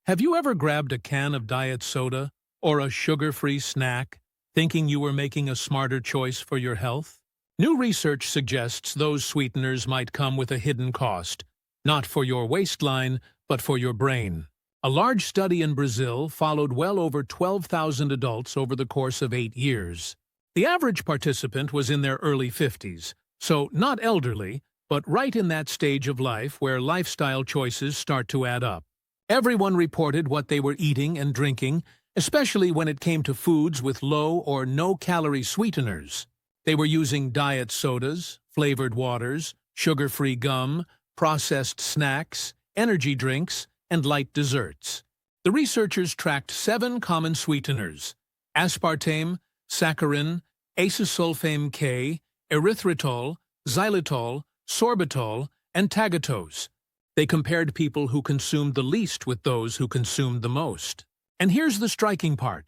Have you ever grabbed a can of diet soda or a sugar-free snack, thinking you were making a smarter choice for your health? New research suggests those sweeteners might come with a hidden cost, not for your waistline, but for your brain. A large study in Brazil followed well over 12,000 adults over the course of 8 years. The average participant was in their early 50s, so not elderly, but right in that stage of life where lifestyle choices start to add up. Everyone reported what they were eating and drinking, especially when it came to foods with low or no-calorie sweeteners. They were using diet sodas, flavored waters, sugar-free gum, processed snacks, energy drinks, and light desserts. The researchers tracked 7 common sweeteners: aspartame, saccharin, acesulfame K, erythritol, xylitol, sorbitol, and tagatose. They compared people who consumed the least with those who consumed the most. And here's the striking part.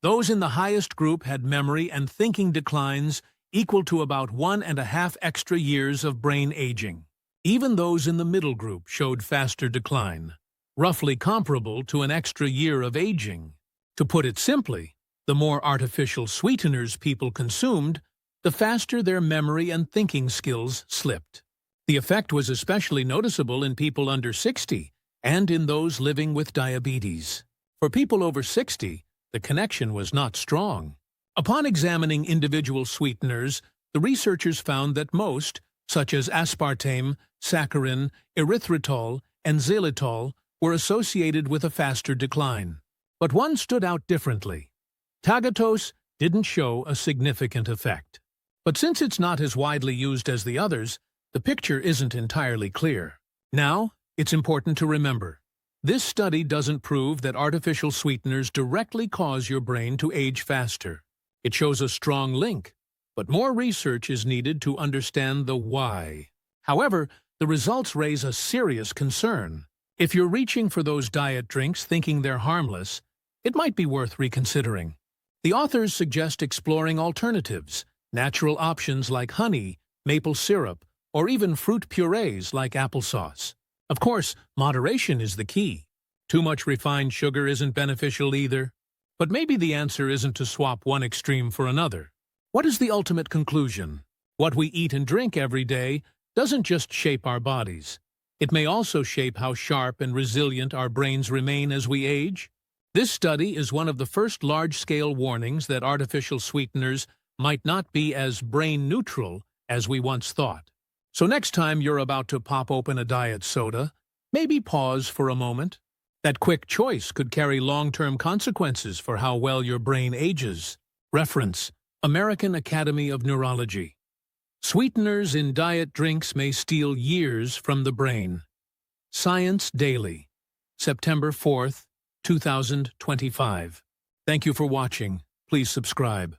Those in the highest group had memory and thinking declines equal to about 1.5 extra years of brain aging. Even those in the middle group showed faster decline, roughly comparable to an extra year of aging. To put it simply, the more artificial sweeteners people consumed, the faster their memory and thinking skills slipped. The effect was especially noticeable in people under 60 and in those living with diabetes. For people over 60, the connection was not strong. Upon examining individual sweeteners, the researchers found that most, such as aspartame, saccharin, erythritol, and xylitol, were associated with a faster decline. But one stood out differently. Tagatose didn't show a significant effect. But since it's not as widely used as the others, the picture isn't entirely clear. Now, it's important to remember, this study doesn't prove that artificial sweeteners directly cause your brain to age faster. It shows a strong link, but more research is needed to understand the why. However, the results raise a serious concern. If you're reaching for those diet drinks thinking they're harmless, it might be worth reconsidering. The authors suggest exploring alternatives, natural options like honey, maple syrup, or even fruit purees like applesauce. Of course, moderation is the key. Too much refined sugar isn't beneficial either. But maybe the answer isn't to swap one extreme for another. What is the ultimate conclusion? What we eat and drink every day doesn't just shape our bodies. It may also shape how sharp and resilient our brains remain as we age. This study is one of the first large-scale warnings that artificial sweeteners might not be as brain-neutral as we once thought. So next time you're about to pop open a diet soda, maybe pause for a moment. That quick choice could carry long-term consequences for how well your brain ages. Reference: American Academy of Neurology. Sweeteners in diet drinks may steal years from the brain. Science Daily, September 4th, 2025. Thank you for watching. Please subscribe.